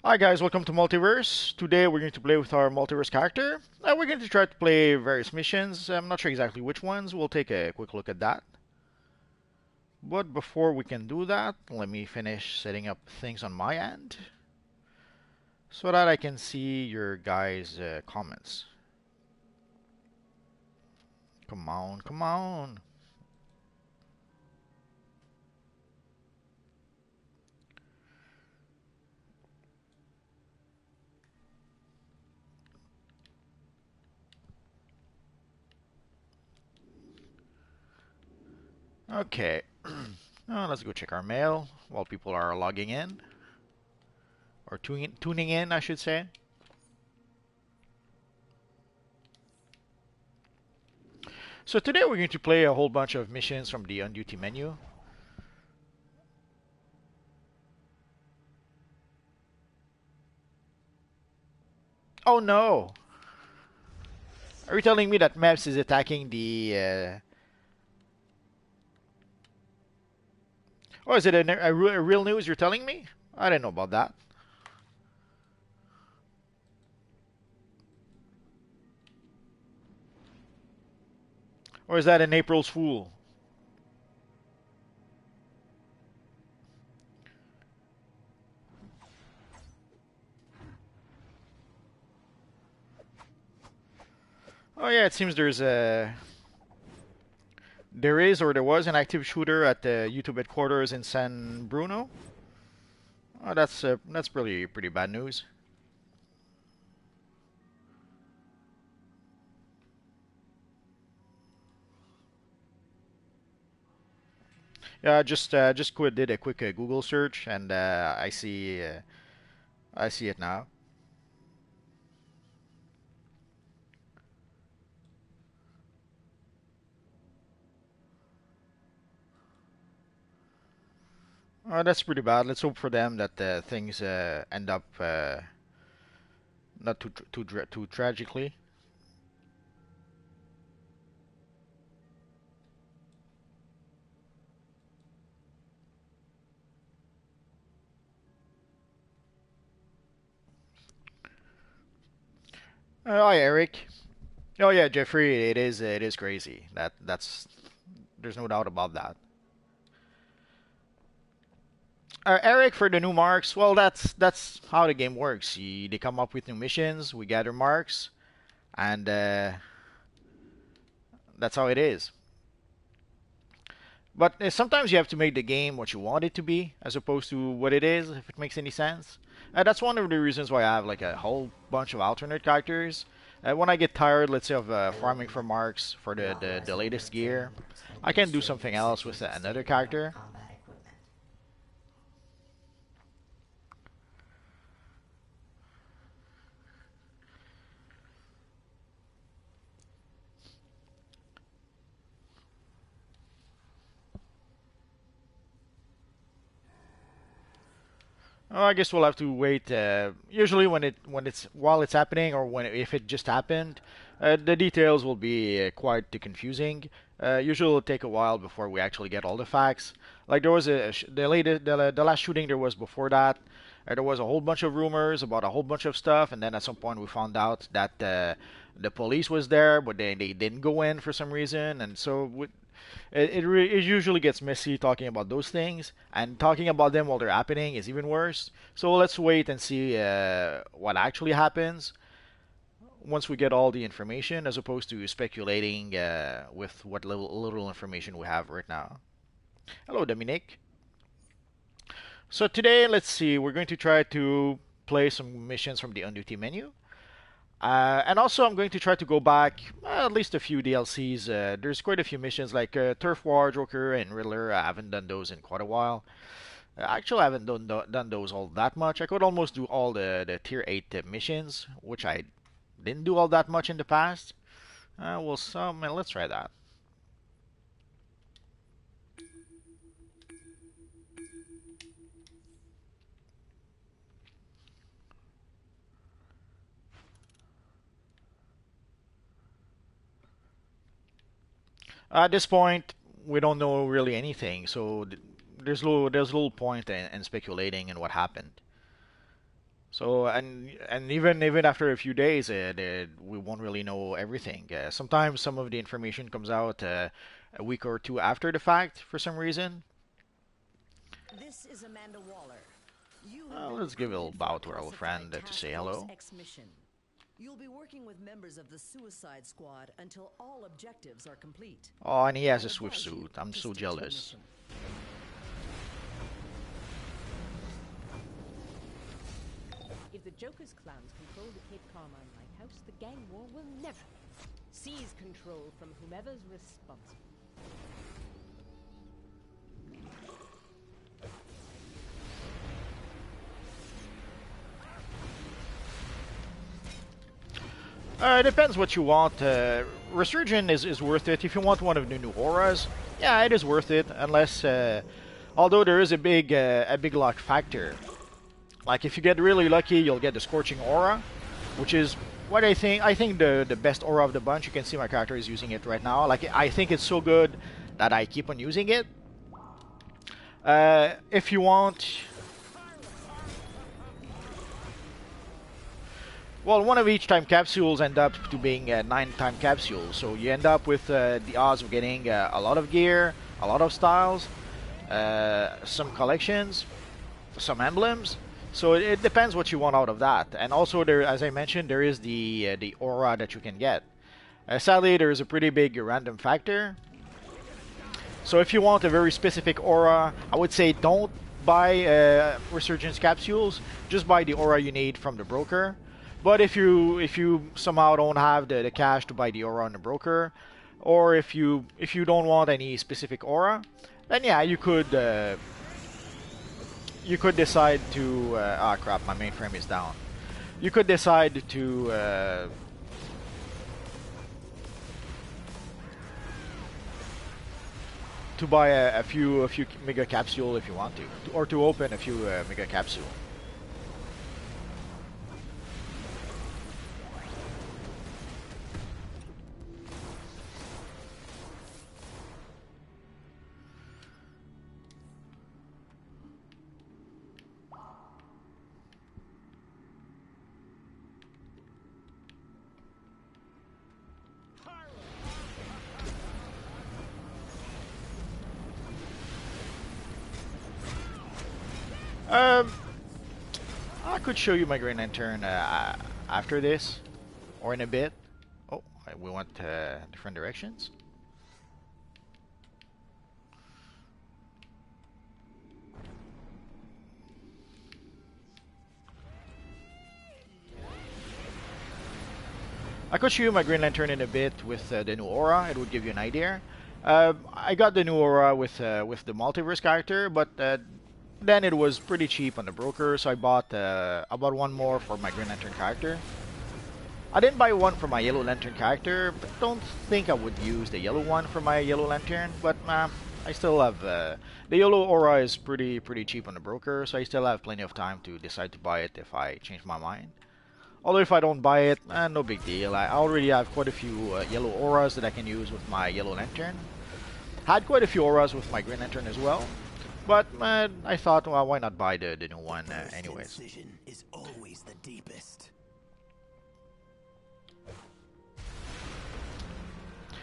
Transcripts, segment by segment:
Hi guys, welcome to Multiverse. Today we're going to play with our Multiverse character. We're going to try to play various missions. I'm not sure exactly which ones. We'll take a quick look at that. But before we can do that, let me finish setting up things on my end so that I can see your guys' comments. Come on, come on. Okay, let's go check our mail while people are logging in. Or tuning in, I should say. So today we're going to play a whole bunch of missions from the on-duty menu. Oh no! Are you telling me that Maps is attacking the... Oh, is it a real news you're telling me? I didn't know about that. Or is that an April's Fool? Oh yeah, it seems there is or there was an active shooter at the YouTube headquarters in San Bruno. Oh, that's pretty bad news. Yeah, just did a quick Google search and I see it now. Oh, that's pretty bad. Let's hope for them that things end up not too tragically. Hi, Eric. Oh yeah, Jeffrey, it is crazy. That's there's no doubt about that. Eric, for the new marks, well, that's how the game works. They come up with new missions, we gather marks, and that's how it is. But sometimes you have to make the game what you want it to be, as opposed to what it is, if it makes any sense. That's one of the reasons why I have like a whole bunch of alternate characters. When I get tired, let's say, of farming for marks for the latest gear, I can do something else with another character. Oh, I guess we'll have to wait. Usually, when it's while it's happening, or if it just happened, the details will be quite confusing. Usually, it'll take a while before we actually get all the facts. Like there was the last shooting there was before that. There was a whole bunch of rumors about a whole bunch of stuff, and then at some point we found out that the police was there, but they didn't go in for some reason, and so it usually gets messy talking about those things, and talking about them while they're happening is even worse. So let's wait and see what actually happens once we get all the information, as opposed to speculating with what little information we have right now. Hello, Dominic. So today, let's see, we're going to try to play some missions from the on duty menu. And also, I'm going to try to go back at least a few DLCs. There's quite a few missions like Turf War, Joker, and Riddler. I haven't done those in quite a while. Actually, I haven't done those all that much. I could almost do all the Tier 8 missions, which I didn't do all that much in the past. Let's try that. At this point, we don't know really anything, so there's little point in speculating in what happened. So and even after a few days, we won't really know everything. Sometimes some of the information comes out a week or two after the fact for some reason. This is Amanda Waller. Let's give a little bow to our old friend to say hello. You'll be working with members of the Suicide Squad until all objectives are complete. Oh, and he has a swift suit. I'm so jealous. If the Joker's clowns control the Cape Carmine Lighthouse, the gang war will never seize control from whomever's responsible. It depends what you want. Resurgent is worth it if you want one of the new auras. Yeah, it is worth it, unless, although there is a big luck factor. Like if you get really lucky, you'll get the Scorching Aura, which is what I think. I think the best aura of the bunch. You can see my character is using it right now. Like I think it's so good that I keep on using it. If you want. Well, one of each time capsules end up to being 9 time capsules, so you end up with the odds of getting a lot of gear, a lot of styles, some collections, some emblems. So it depends what you want out of that. And also, there, as I mentioned, there is the aura that you can get. Sadly, there is a pretty big random factor. So if you want a very specific aura, I would say don't buy Resurgence capsules. Just buy the aura you need from the broker. But if you somehow don't have the cash to buy the aura on the broker, or if you don't want any specific aura, then yeah, you could decide to ah crap, my mainframe is down. You could decide to buy a few mega capsule if you want to, or to open a few mega capsule. I could show you my Green Lantern after this, or in a bit. Oh, we went different directions. I could show you my Green Lantern in a bit with the new aura. It would give you an idea. I got the new aura with the Multiverse character, but then it was pretty cheap on the broker, so I bought one more for my Green Lantern character. I didn't buy one for my Yellow Lantern character, but don't think I would use the yellow one for my Yellow Lantern. But I still have the yellow aura is pretty cheap on the broker, so I still have plenty of time to decide to buy it if I change my mind. Although if I don't buy it, no big deal. I already have quite a few yellow auras that I can use with my Yellow Lantern. Had quite a few auras with my Green Lantern as well. But I thought, well, why not buy the new one anyways? Decision is always the deepest.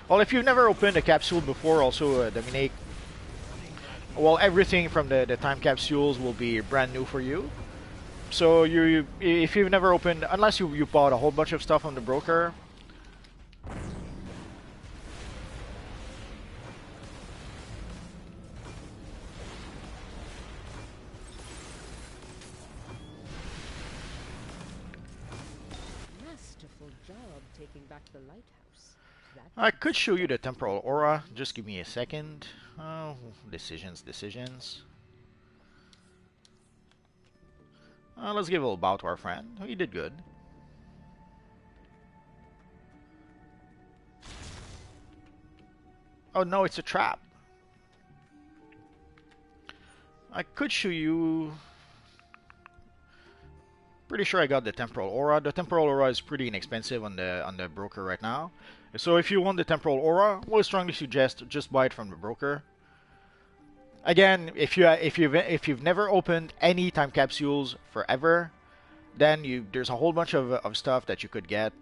Well, if you've never opened a capsule before, also Dominique, well, everything from the time capsules will be brand new for you. So if you've never opened, unless you bought a whole bunch of stuff on the broker. Masterful job taking back the lighthouse. I could show you the temporal aura. Just give me a second. Oh, decisions. Let's give a little bow to our friend. He did good. Oh no, it's a trap. I could show you. Pretty sure I got the temporal aura. The temporal aura is pretty inexpensive on the broker right now. So if you want the temporal aura, I would strongly suggest just buy it from the broker. Again, if you've never opened any time capsules forever, Then there's a whole bunch of stuff that you could get.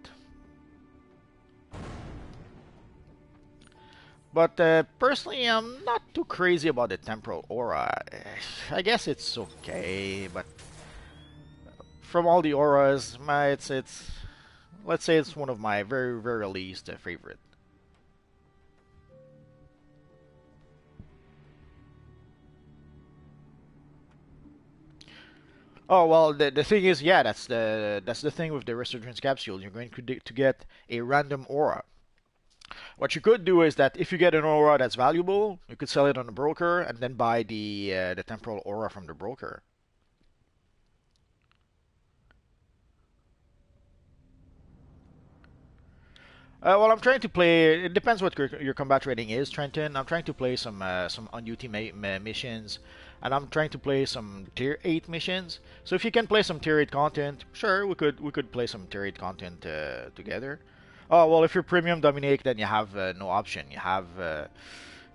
But personally, I'm not too crazy about the temporal aura. I guess it's okay, but from all the auras, it's let's say it's one of my very very least favorite. Oh well, the thing is, yeah, that's the thing with the resurgence capsule. You're going to get a random aura. What you could do is that if you get an aura that's valuable, you could sell it on the broker and then buy the temporal aura from the broker. Well, I'm trying to play. It depends what your combat rating is, Trenton. I'm trying to play some on duty missions, and I'm trying to play some tier 8 missions. So if you can play some tier 8 content, sure, we could play some tier 8 content together. Oh well, if you're premium Dominic, then you have no option. You're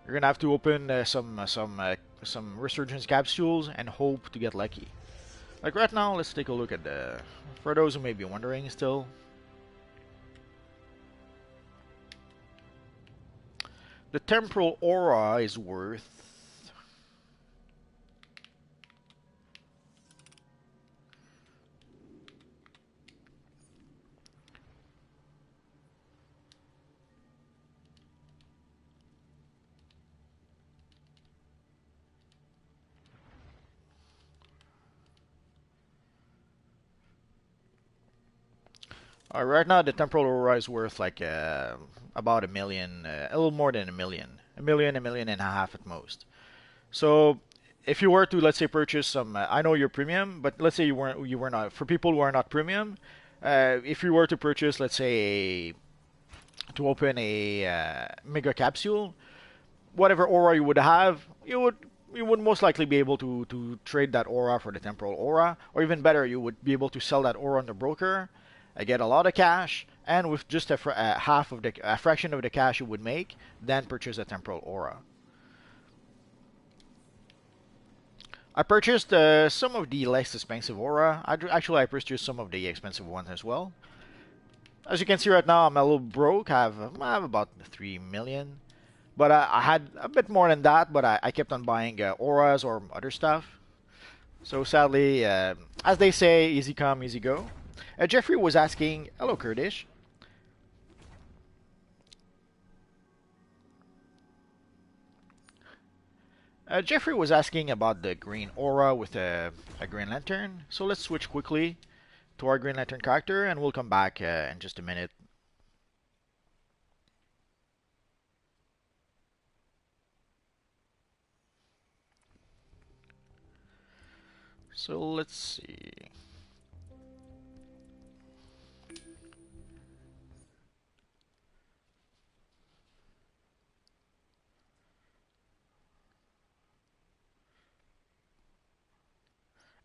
gonna have to open some resurgence capsules and hope to get lucky. Like right now, let's take a look at the. For those who may be wondering still, the temporal aura is worth. Right now, the temporal aura is worth like about a million, a little more than a million and a half at most. So, if you were to, let's say, purchase some, I know you're premium, but let's say you were not. For people who are not premium, if you were to purchase, let's say, to open a mega capsule, whatever aura you would have, you would most likely be able to trade that aura for the temporal aura, or even better, you would be able to sell that aura on the broker, get a lot of cash, and with just half of a fraction of the cash you would make, then purchase a temporal aura. I purchased some of the less expensive aura. Actually, I purchased some of the expensive ones as well. As you can see right now, I'm a little broke. I have about 3 million. But I had a bit more than that, but I kept on buying auras or other stuff. So sadly, as they say, easy come, easy go. Jeffrey was asking, hello Kurdish. Jeffrey was asking about the green aura with a Green Lantern. So let's switch quickly to our Green Lantern character and we'll come back in just a minute. So let's see.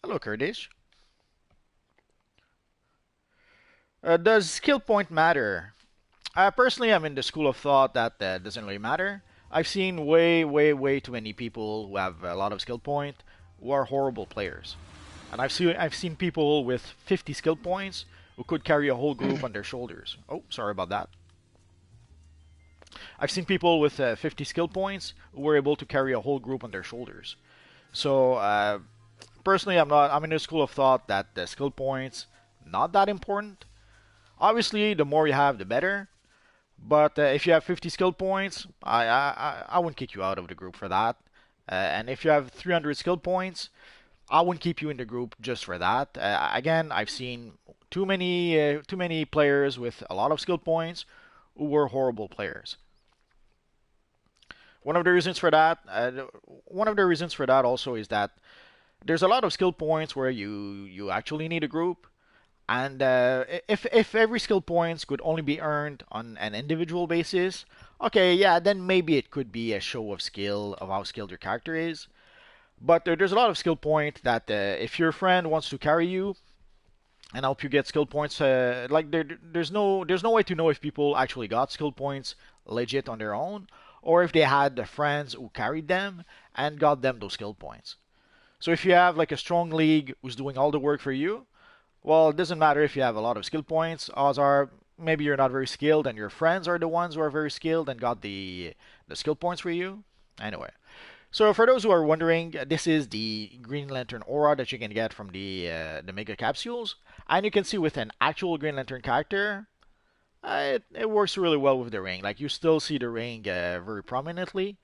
Hello Kurdish. Does skill point matter? Personally, I'm in the school of thought that doesn't really matter. I've seen way, way, way too many people who have a lot of skill point who are horrible players, and I've seen people with 50 skill points who could carry a whole group on their shoulders. Oh, sorry about that. I've seen people with 50 skill points who were able to carry a whole group on their shoulders. So personally, I'm in the school of thought that the skill points not that important. Obviously, the more you have, the better. But if you have 50 skill points, I wouldn't kick you out of the group for that. And if you have 300 skill points, I wouldn't keep you in the group just for that. Again, I've seen too many players with a lot of skill points who were horrible players. One of the reasons for that, also is that there's a lot of skill points where you actually need a group, and if every skill points could only be earned on an individual basis, okay, yeah, then maybe it could be a show of skill of how skilled your character is. But there's a lot of skill point that if your friend wants to carry you and help you get skill points, like there's no way to know if people actually got skill points legit on their own, or if they had friends who carried them and got them those skill points. So if you have like a strong league who's doing all the work for you, Well, it doesn't matter if you have a lot of skill points. Odds are maybe you're not very skilled and your friends are the ones who are very skilled and got the skill points for you. Anyway, so for those who are wondering, this is the Green Lantern aura that you can get from the Mega Capsules, and you can see with an actual Green Lantern character, it works really well with the ring. Like you still see the ring very prominently.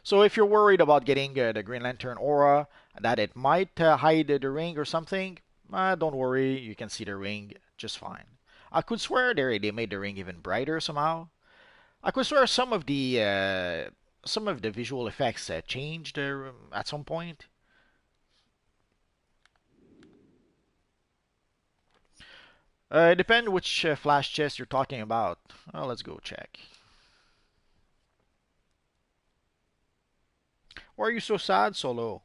So if you're worried about getting the Green Lantern aura, that it might hide the ring or something, don't worry, you can see the ring just fine. I could swear they made the ring even brighter somehow. I could swear some of the visual effects changed at some point. It depends which flash chest you're talking about. Let's go check. Why are you so sad, Solo?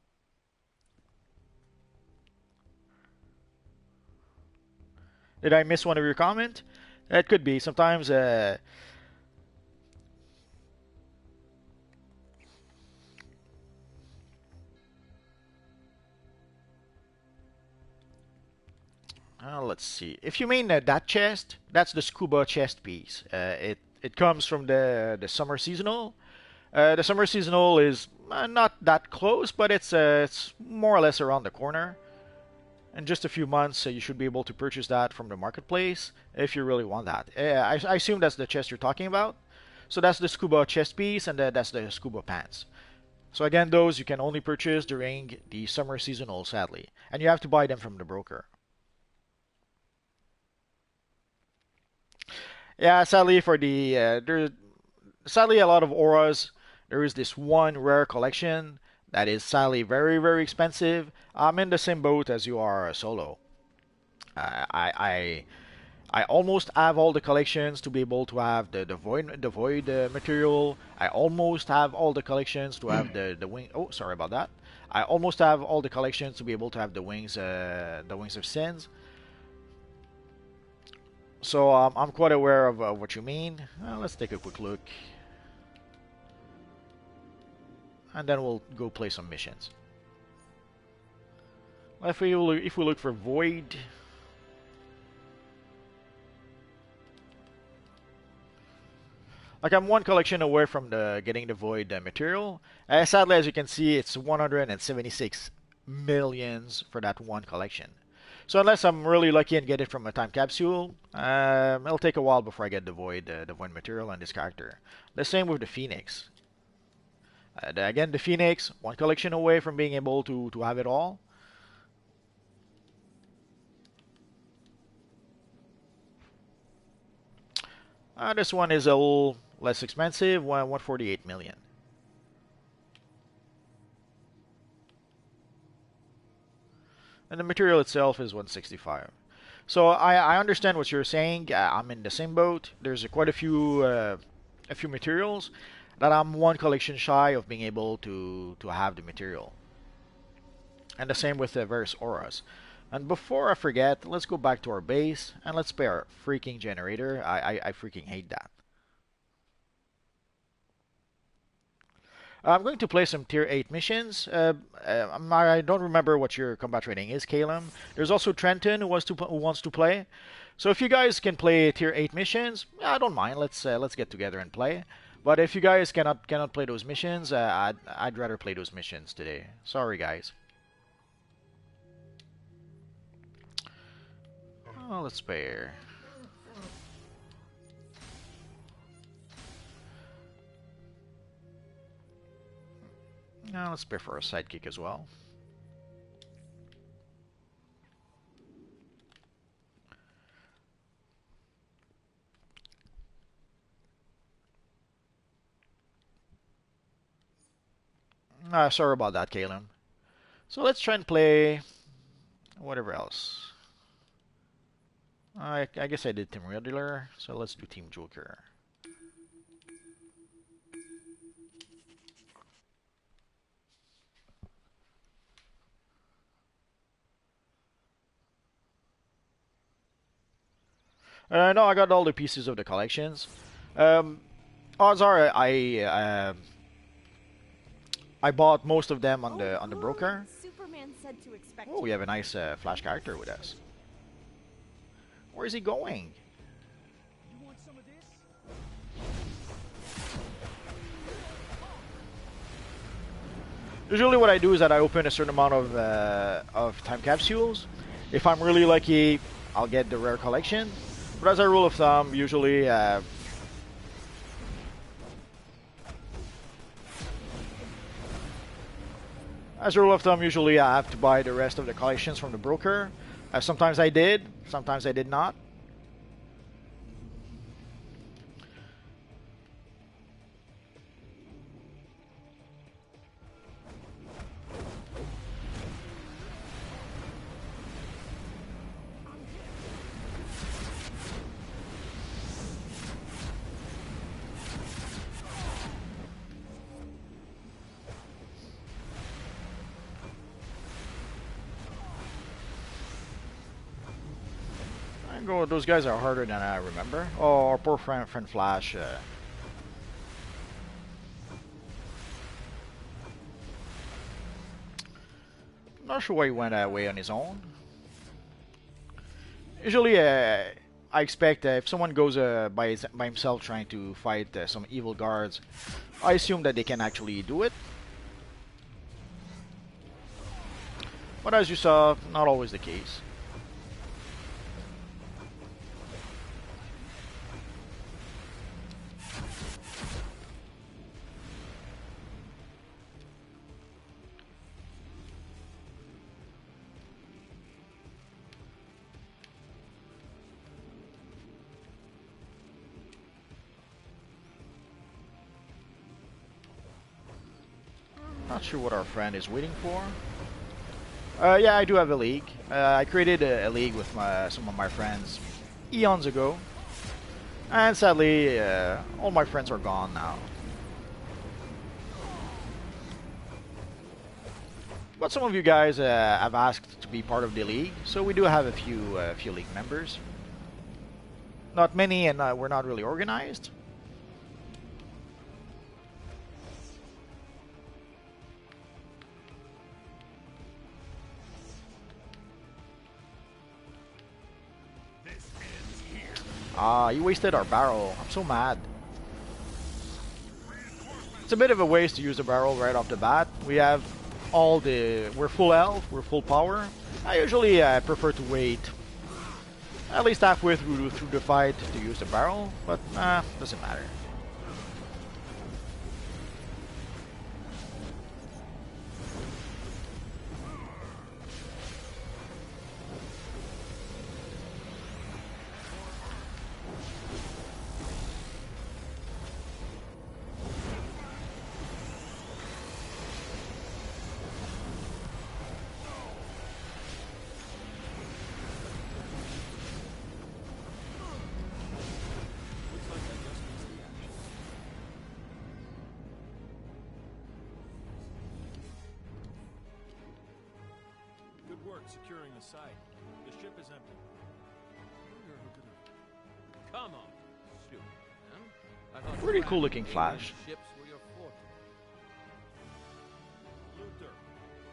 Did I miss one of your comment? It could be. Sometimes let's see. If you mean that chest, that's the scuba chest piece. It comes from the summer seasonal. The summer seasonal is not that close, but it's more or less around the corner. In just a few months, you should be able to purchase that from the marketplace if you really want that. I assume that's the chest you're talking about. So that's the scuba chest piece, and that's the scuba pants. So again, those you can only purchase during the summer seasonal, sadly, and you have to buy them from the broker. Yeah, sadly for sadly a lot of auras. There is this one rare collection that is sadly very expensive. I'm in the same boat as you are, Solo. Uh, I I I almost have all the collections to be able to have the void material. I almost have all the collections to have the wing. Oh, sorry about that. I almost have all the collections to be able to have the wings of sins. So I'm quite aware of what you mean. Let's take a quick look, and then we'll go play some missions. If we look for void, like I'm one collection away from the getting the void material. Sadly, as you can see, it's 176 millions for that one collection. So unless I'm really lucky and get it from a time capsule, it'll take a while before I get the void material on this character. The same with the Phoenix. Again, the Phoenix, one collection away from being able to have it all. This one is a little less expensive, 148 million. And the material itself is 165. So I understand what you're saying. I'm in the same boat. There's quite a few materials that I'm one collection shy of being able to have the material. And the same with the various auras. And before I forget, let's go back to our base and let's pay our freaking generator. I freaking hate that. I'm going to play some tier 8 missions. I don't remember what your combat rating is, Calum. There's also Trenton who wants to play. So if you guys can play tier 8 missions, I don't mind. Let's get together and play. But if you guys cannot play those missions, I'd rather play those missions today. Sorry, guys. Oh, let's spare. Now let's spare for a sidekick as well. Sorry about that, Calum. So let's try and play whatever else. I guess I did Team Regular, so let's do Team Joker. No, I got all the pieces of the collections. Um, Odds are I bought most of them on the broker. man said to expect. Oh, we have a nice Flash character with us. Where is he going? You want some of this? Usually what I do is that I open a certain amount of time capsules. If I'm really lucky, I'll get the rare collection. But as a rule of thumb, usually I have to buy the rest of the collections from the broker. Sometimes I did, sometimes I did not. Those guys are harder than I remember. Oh, our poor friend Flash. Not sure why he went away on his own. Usually, I expect if someone goes by himself trying to fight some evil guards, I assume that they can actually do it. But as you saw, not always the case. Not sure what our friend is waiting for. Yeah, I do have a league. I created a league with some of my friends eons ago. And sadly, all my friends are gone now. But some of you guys have asked to be part of the league, so we do have a few league members. Not many, and we're not really organized. Ah, you wasted our barrel. I'm so mad. It's a bit of a waste to use the barrel right off the bat. We have we're full health, we're full power. I usually prefer to wait at least halfway through the fight to use the barrel, but doesn't matter. Securing the site. The ship is empty. Come on, shoot. Huh? I thought Pretty cool looking Flash. Ships were your forte. Luther,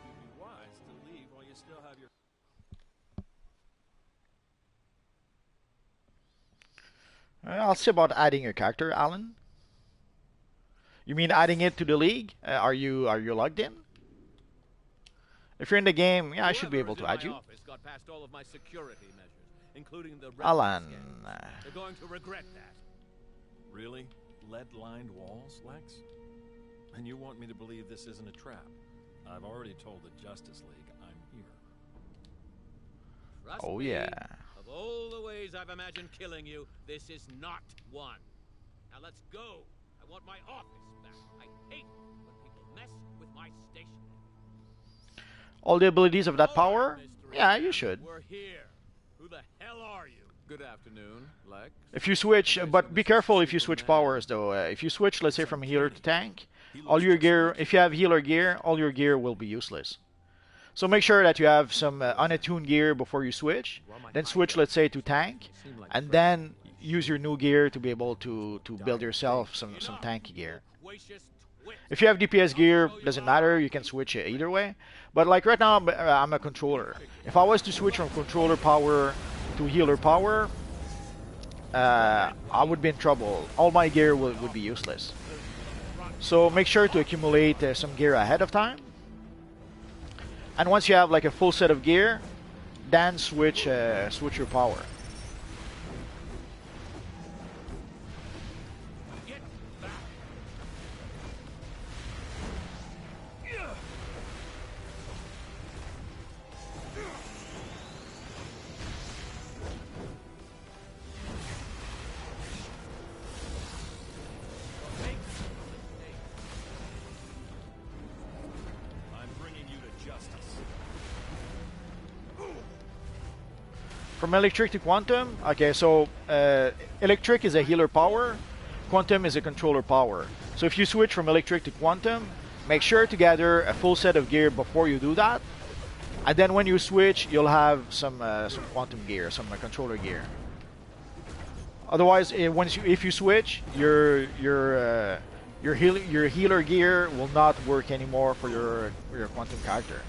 you'd be wise to leave while you still have your. I'll see about adding your character, Alan. You mean adding it to the league? Are you logged in? If you're in the game, yeah, I should be able to add you. Got past all of my security measures, including the Alan. They're going to regret that. Really? Lead-lined walls, Lex? And you want me to believe this isn't a trap? I've already told the Justice League I'm here. Trust Oh me, yeah. Of all the ways I've imagined killing you, this is not one. Now let's go. I want my office back. I hate when people mess with my station. All the abilities of that power? Mystery Yeah, Man, you should. We're here. Who the hell are you? Good afternoon, Lex. If you switch, but be careful if you switch powers though. If you switch, let's say from healer to tank, all your gear, if you have healer gear, all your gear will be useless. So make sure that you have some unattuned gear before you switch. Then switch, let's say, to tank, and then use your new gear to be able to build yourself some tank gear. Loquacious If you have DPS gear, doesn't matter. You can switch it either way. But like right now, I'm a controller. If I was to switch from controller power to healer power, I would be in trouble. All my gear would be useless. So make sure to accumulate some gear ahead of time. And once you have like a full set of gear, then switch your power. From electric to quantum, okay, so electric is a healer power, quantum is a controller power. So if you switch from electric to quantum, make sure to gather a full set of gear before you do that, and then when you switch, you'll have some quantum gear, some controller gear. Otherwise, if you switch, your healer gear will not work anymore for your quantum character.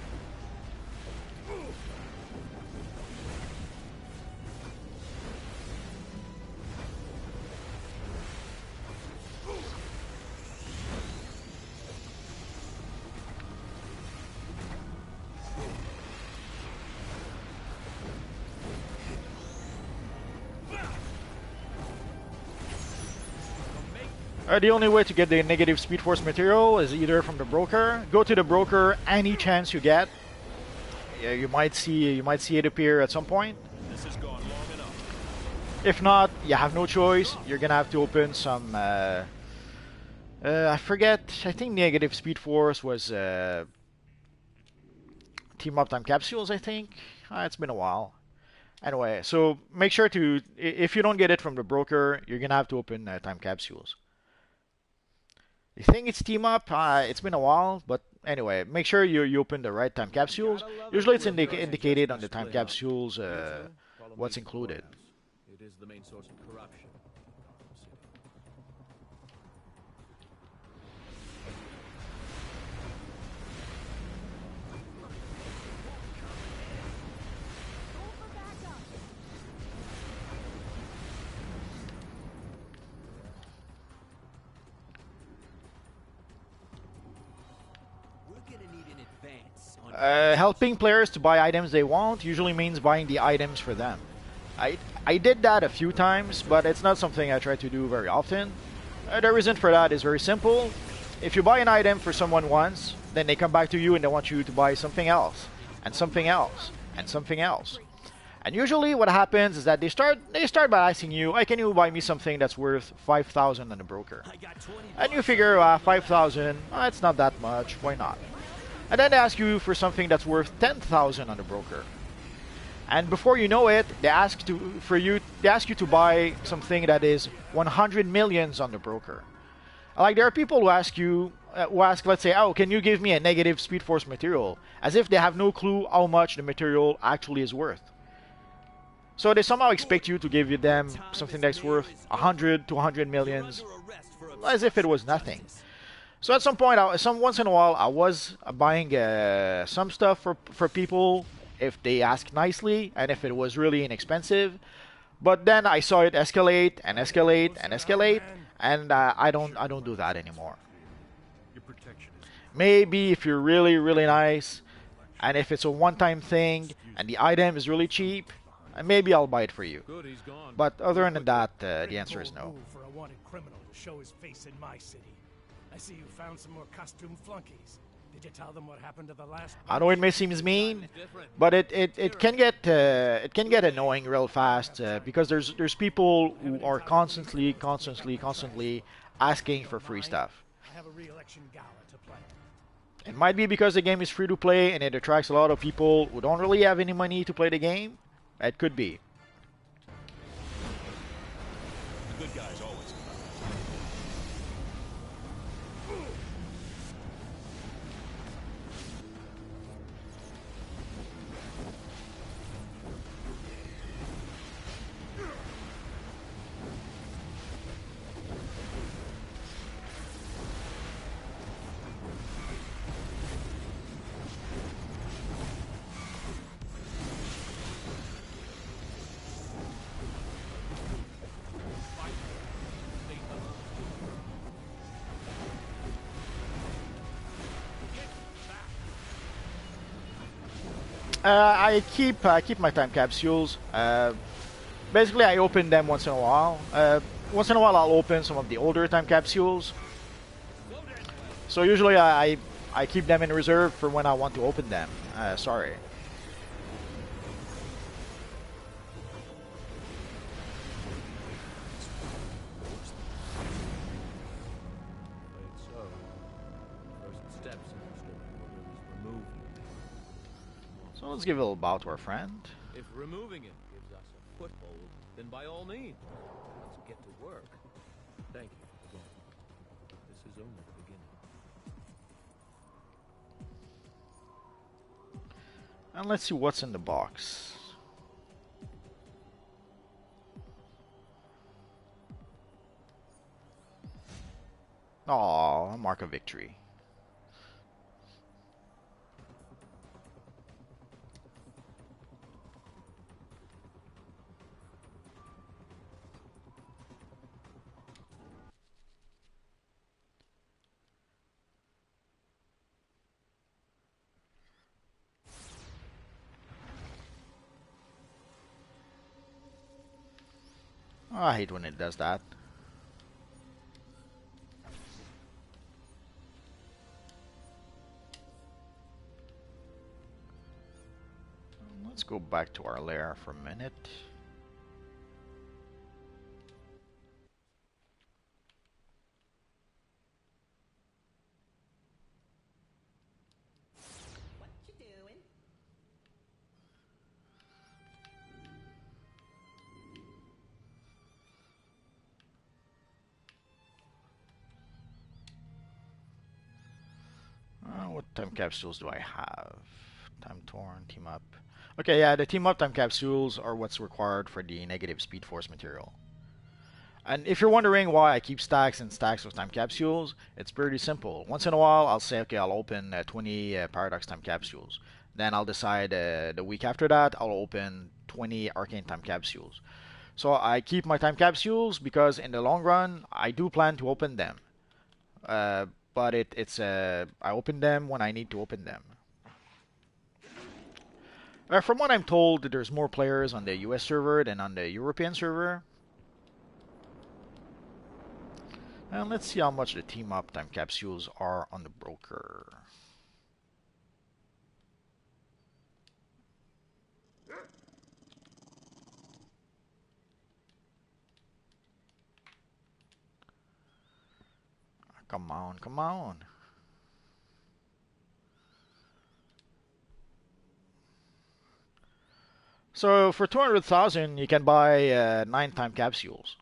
The only way to get the negative Speed Force material is either from the broker. Go to the broker any chance you get. Yeah, you might see it appear at some point. This has gone long enough. If not, you have no choice. You're gonna have to open some. I forget. I think negative Speed Force was team up time capsules. I think it's been a while. Anyway, so make sure to, if you don't get it from the broker, you're gonna have to open time capsules. You think it's team up? It's been a while, but anyway, make sure you open the right time capsules. Usually it's indicated on the time capsules what's included. It is the main source of corruption. Helping players to buy items they want usually means buying the items for them. I did that a few times, but it's not something I try to do very often. The reason for that is very simple. If you buy an item for someone once, then they come back to you and they want you to buy something else, and something else, and something else. And usually what happens is that they start by asking you, hey, can you buy me something that's worth 5,000 on the broker? And you figure 5,000, it's not that much, why not? And then they ask you for something that's worth 10,000 on the broker. And before you know it, they ask you to buy something that is 100 millions on the broker. Like there are people who ask, let's say, oh, can you give me a negative Speed Force material? As if they have no clue how much the material actually is worth. So they somehow expect you to give them something that's worth 100 to 100 millions, as if it was nothing. So at some point, once in a while, I was buying some stuff for people if they ask nicely and if it was really inexpensive. But then I saw it escalate and escalate and escalate, and I don't do that anymore. Maybe if you're really, really nice, and if it's a one-time thing and the item is really cheap, maybe I'll buy it for you. But other than that, the answer is no. For a wanted criminal to show his face in my city. I see you found some more costume flunkies. Did you tell them what happened to the last? I know it may seem mean, but it can get annoying real fast because there's people who are constantly asking for free stuff. I have a re-election gala to play. It might be because the game is free to play and it attracts a lot of people who don't really have any money to play the game. It could be. The good guys always come out. I keep my time capsules. Basically, I open them once in a while. Once in a while, I'll open some of the older time capsules. So usually, I keep them in reserve for when I want to open them. Sorry. So, first steps in the story order is remove him. So let's give a little bow to our friend. If removing him gives us a foothold, then by all means, let's get to work. Thank you again. This is only the beginning. And let's see what's in the box. Aww, a mark of victory. Oh, I hate when it does that. Let's go back to our lair for a minute. What you doing? What time capsules do I have? Time torn, team up. Okay, yeah, the team up time capsules are what's required for the negative speed force material. And if you're wondering why I keep stacks and stacks of time capsules, it's pretty simple. Once in a while, I'll say, okay, I'll open 20 paradox time capsules. Then I'll decide the week after that, I'll open 20 arcane time capsules. So I keep my time capsules because in the long run, I do plan to open them. But I open them when I need to open them. From what I'm told, there's more players on the US server than on the European server. And let's see how much the team up time capsules are on the broker. Come on, come on. So for 200,000, you can buy 9 time capsules.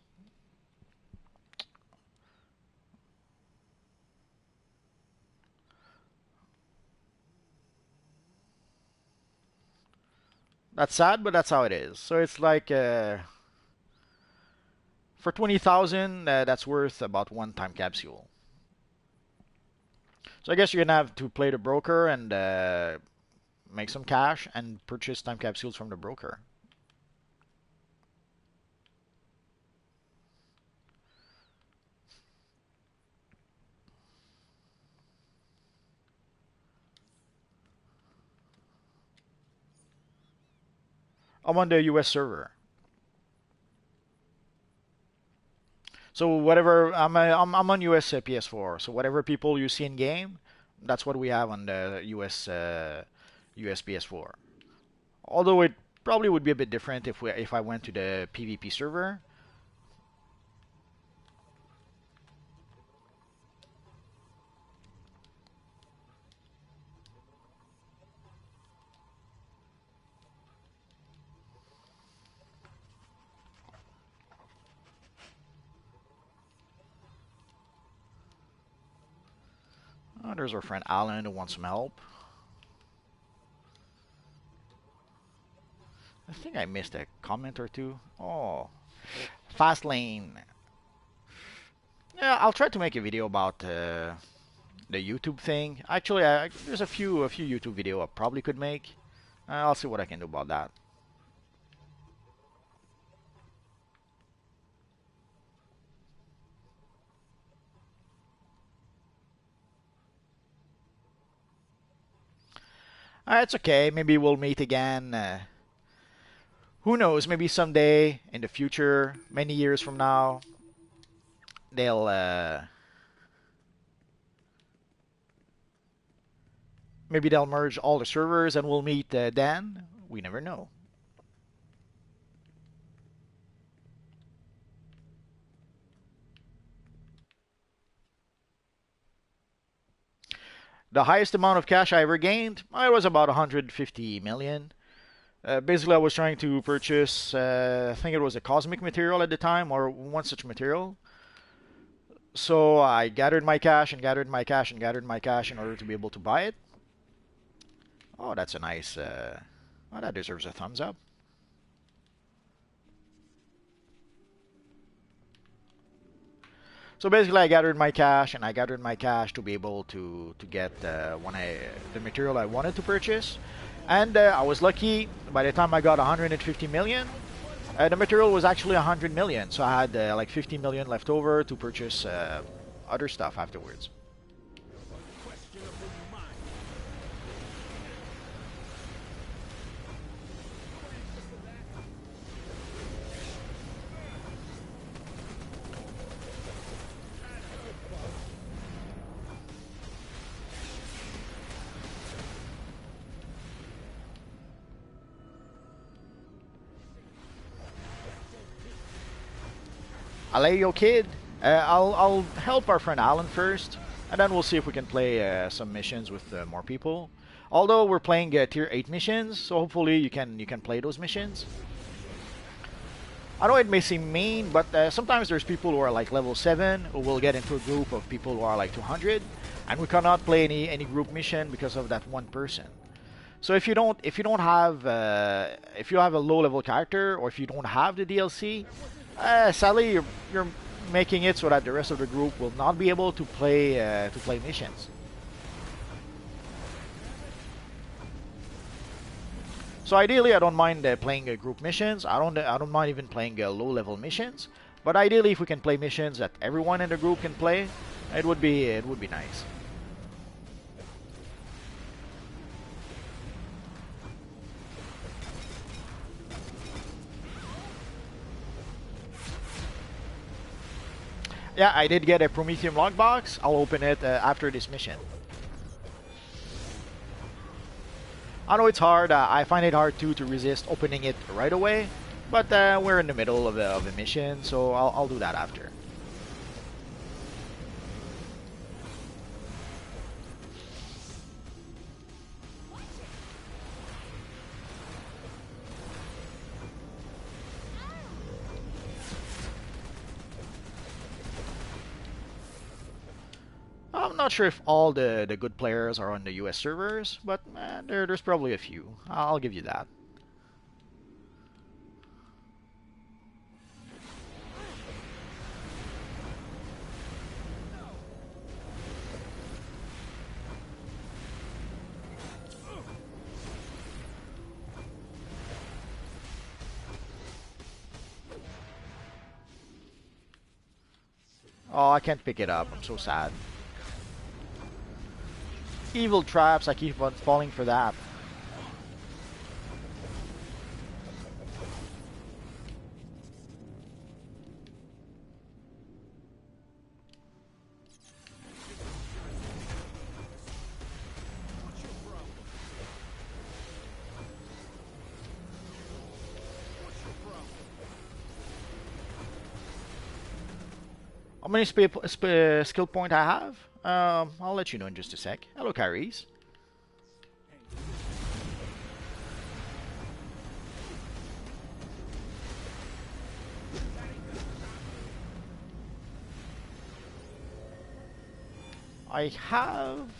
That's sad, but that's how it is. So it's like for 20,000, that's worth about 1 time capsule. So I guess you're gonna have to play the broker and make some cash and purchase time capsules from the broker. I'm on the US server. So whatever I'm on US PS4. So whatever people you see in game, that's what we have on the US PS4. Although it probably would be a bit different if I went to the PvP server. Oh, there's our friend Alan who wants some help. I think I missed a comment or two. Oh, fast lane. Yeah, I'll try to make a video about the YouTube thing. Actually, there's a few YouTube video I probably could make. I'll see what I can do about that. It's okay. Maybe we'll meet again. Who knows? Maybe someday in the future, many years from now, they'll maybe they'll merge all the servers and we'll meet then. We never know. The highest amount of cash I ever gained, it was about 150 million. Basically, I was trying to purchase, I think it was a cosmic material at the time, or one such material. So I gathered my cash and gathered my cash and gathered my cash in order to be able to buy it. Oh, that's a nice, well, that deserves a thumbs up. So basically, I gathered my cash and I gathered my cash to be able to get the material I wanted to purchase. And I was lucky. By the time I got 150 million, the material was actually 100 million. So I had like 50 million left over to purchase other stuff afterwards. Aleyo Kid. I'll help our friend Alan first, and then we'll see if we can play some missions with more people. Although we're playing tier 8 missions, so hopefully you can play those missions. I know it may seem mean, but sometimes there's people who are like level 7 who will get into a group of people who are like 200, and we cannot play any group mission because of that one person. So if you have a low level character, or if you don't have the DLC, sadly you're making it so that the rest of the group will not be able to play missions. So ideally, I don't mind playing group missions. I don't mind even playing low level missions. But ideally, if we can play missions that everyone in the group can play, it would be nice. Yeah, I did get a Prometheum logbox. I'll open it after this mission. I know it's hard. I find it hard too to resist opening it right away. But we're in the middle of a mission, so I'll do that after. I'm not sure if all the good players are on the US servers, but there's probably a few. I'll give you that. Oh, I can't pick it up. I'm so sad. Evil traps, I keep on falling for that. How many skill point I have? I'll let you know in just a sec. Hello, Kyrie's. I have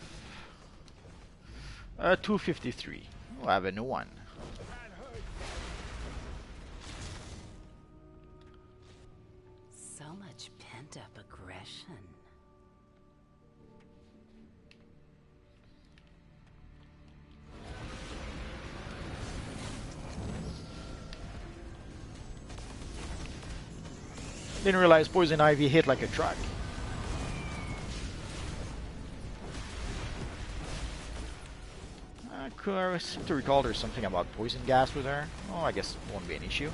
253. Oh, I have a new one. So much pent-up aggression. Didn't realize Poison Ivy hit like a truck. I seem to recall there's something about poison gas with her. Oh, I guess it won't be an issue.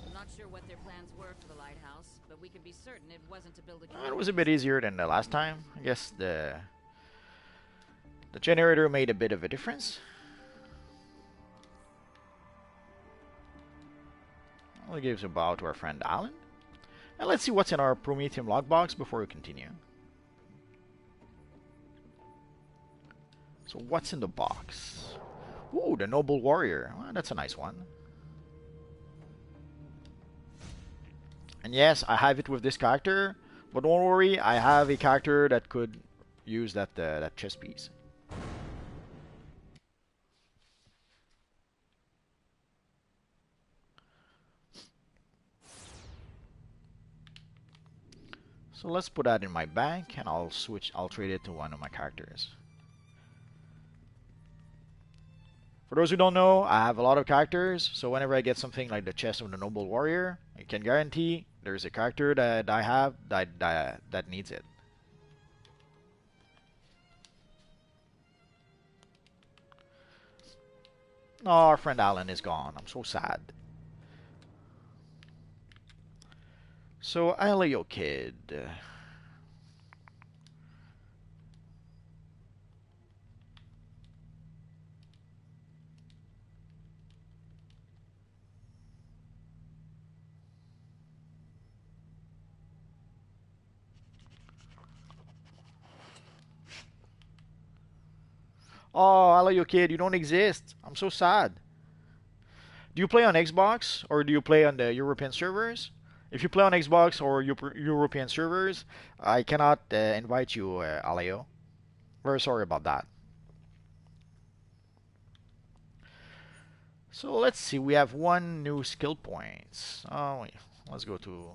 I'm not sure what their plans were for the lighthouse, but we can be certain it wasn't to build a It was a bit easier than the last time. I guess the generator made a bit of a difference. We'll give a bow to our friend Alan. And let's see what's in our Prometheum logbox before we continue. So what's in the box? Ooh, the Noble Warrior. Well, that's a nice one. And yes, I have it with this character, but don't worry, I have a character that could use that chest piece. So let's put that in my bank, and I'll trade it to one of my characters. For those who don't know, I have a lot of characters, so whenever I get something like the chest of the Noble Warrior, I can guarantee there's a character that I have that needs it. Oh, our friend Alan is gone. I'm so sad. So, Alio Kid. Oh, Alio Kid, you don't exist. I'm so sad. Do you play on Xbox or do you play on the European servers? If you play on Xbox or European servers, I cannot invite you, Alio. Very sorry about that. So let's see, we have one new skill points. Oh, let's go to...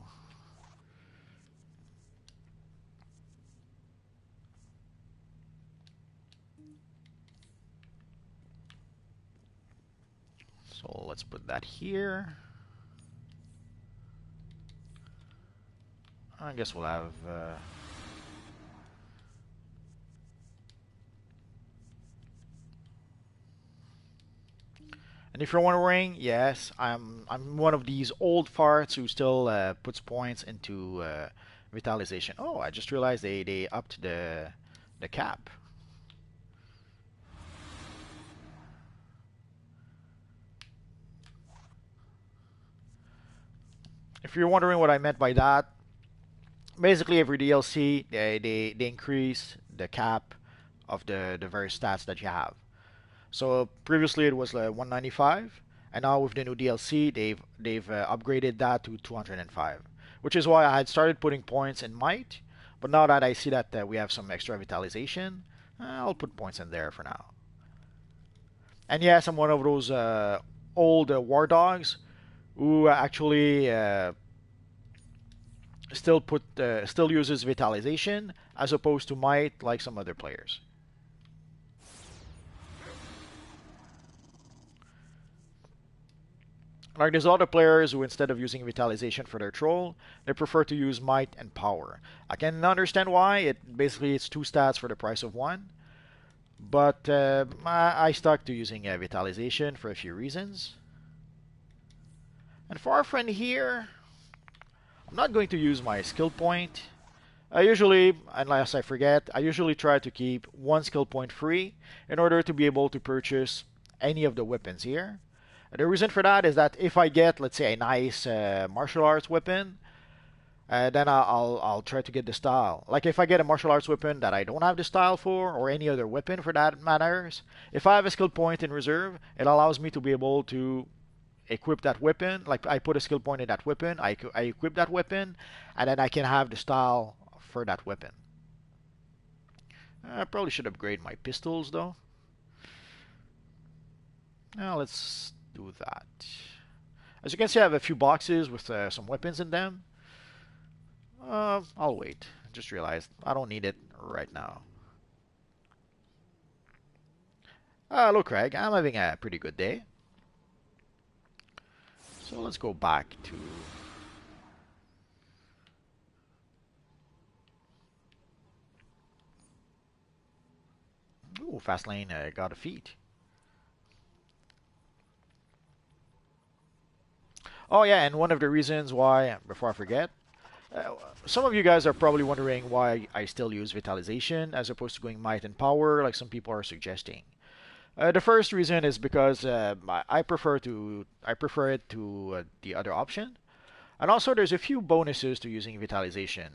So let's put that here. I guess we'll have... And if you're wondering, yes, I'm one of these old farts who still puts points into vitalization. Oh, I just realized they upped the cap. If you're wondering what I meant by that, basically every DLC they increase the cap of the various stats that you have. So previously it was 195, and now with the new DLC they've upgraded that to 205, which is why I had started putting points in might, but now that I see that we have some extra vitalization, I'll put points in there for now. And yes, I'm one of those old war dogs who actually still uses vitalization as opposed to might like some other players. Like there's a lot of players who instead of using vitalization for their troll, they prefer to use might and power. I can understand why. It's two stats for the price of one. But I stuck to using vitalization for a few reasons. And for our friend here, I'm not going to use my skill point. I usually, unless I forget, I usually try to keep one skill point free in order to be able to purchase any of the weapons here. The reason for that is that if I get, let's say, a nice martial arts weapon, then I'll try to get the style. Like if I get a martial arts weapon that I don't have the style for, or any other weapon for that matters, if I have a skill point in reserve, it allows me to be able to equip that weapon. Like I put a skill point in that weapon, I equip that weapon, and then I can have the style for that weapon. I probably should upgrade my pistols though. Now let's do that. As you can see, I have a few boxes with some weapons in them. I'll wait. Just realized I don't need it right now. Hello, Craig. I'm having a pretty good day. So let's go back to... Ooh, fast lane got a feat. Oh yeah, and one of the reasons why, before I forget, uh, some of you guys are probably wondering why I still use Vitalization as opposed to going Might and Power like some people are suggesting. The first reason is because I prefer it to the other option. And also, there's a few bonuses to using Vitalization.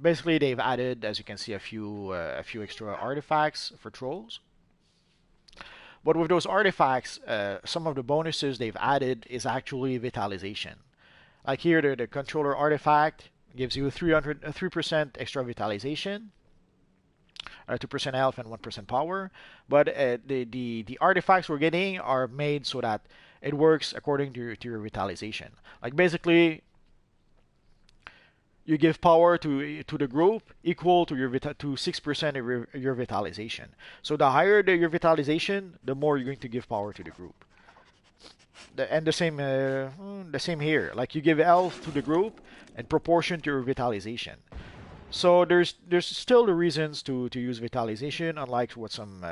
Basically, they've added, as you can see, a few extra artifacts for trolls. But with those artifacts, some of the bonuses they've added is actually Vitalization. Like here, the controller artifact gives you 3% extra Vitalization, 2% health and 1% power. But the artifacts we're getting are made so that it works according to your Vitalization. Like basically, you give power to the group equal to to 6% of your vitalization. So the higher your vitalization, the more you're going to give power to the group. And the same here. Like you give health to the group in proportion to your vitalization. So there's still the reasons to use vitalization, unlike what some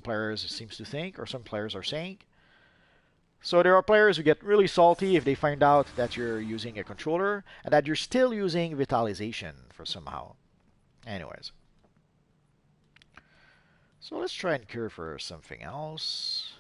players seems to think or some players are saying. So there are players who get really salty if they find out that you're using a controller and that you're still using vitalization for somehow. Anyways. So let's try and cure for something else.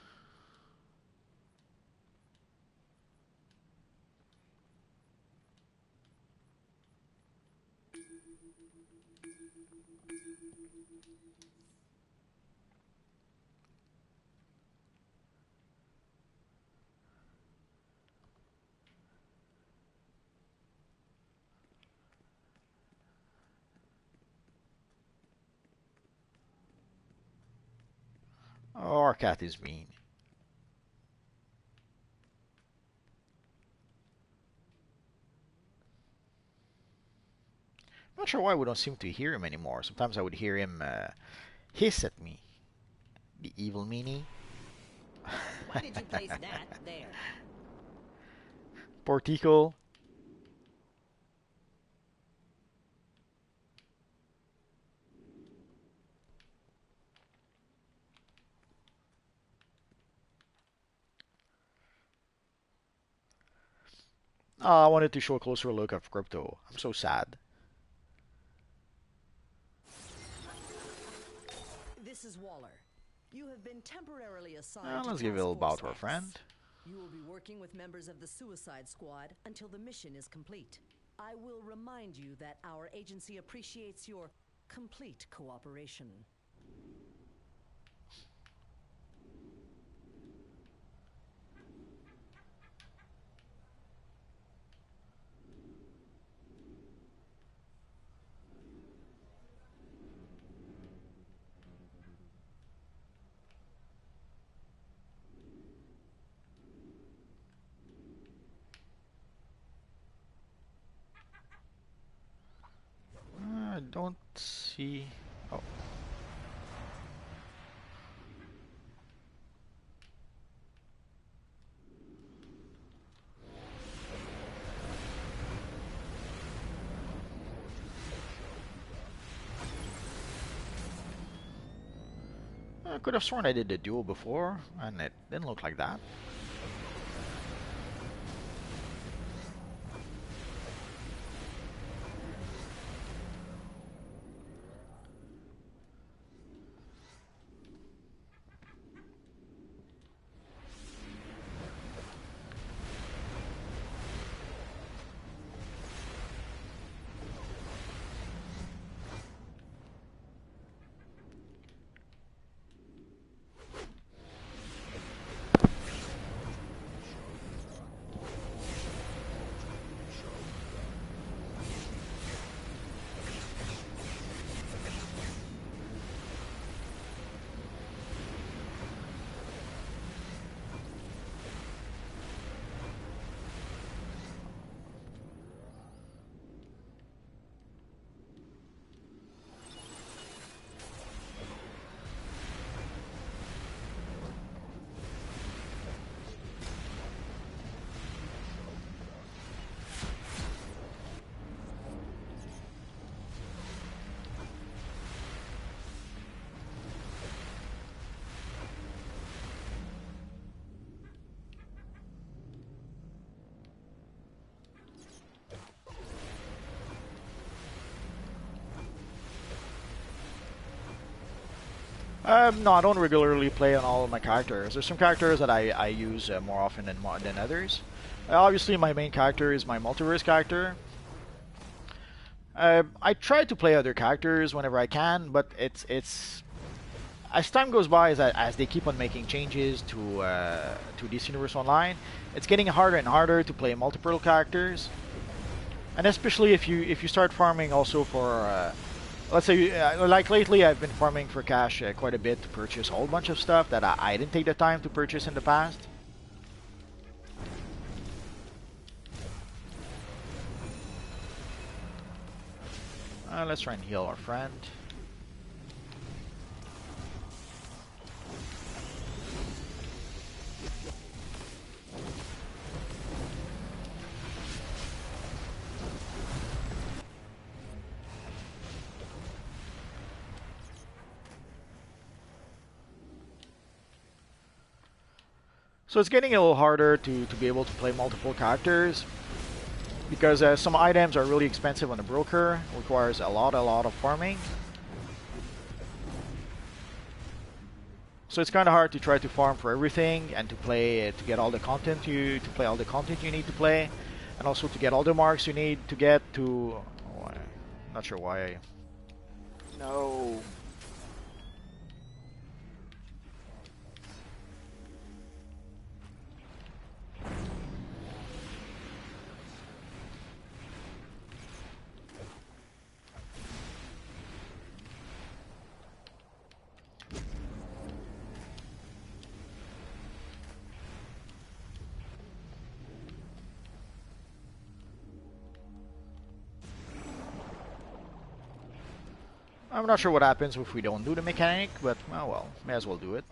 Oh, our cat is mean. Not sure why we don't seem to hear him anymore. Sometimes I would hear him hiss at me. The evil meanie. Why did you place that there? Portico. Oh, I wanted to show a closer look of crypto. I'm so sad. This is Waller. You have been temporarily assigned to Let's give it a Task little bow Force to our X. friend. You will be working with members of the Suicide Squad until the mission is complete. I will remind you that our agency appreciates your complete cooperation. I don't see. Oh. I could have sworn I did the duel before, and it didn't look like that. No, I don't regularly play on all of my characters. There's some characters that I use more often than others. Obviously, my main character is my multiverse character. I try to play other characters whenever I can, but it's as time goes by, as they keep on making changes to DC Universe Online, it's getting harder and harder to play multiple characters, and especially if you start farming also for let's say like lately I've been farming for cash quite a bit to purchase a whole bunch of stuff that I didn't take the time to purchase in the past. Let's try and heal our friend. So it's getting a little harder to be able to play multiple characters because some items are really expensive on the broker, requires a lot of farming. So it's kind of hard to try to farm for everything and to play to get all the content to play all the content you need to play, and also to get all the marks you need to get to. Oh, I'm not sure why. No. I'm not sure what happens if we don't do the mechanic, but oh well, may as well do it.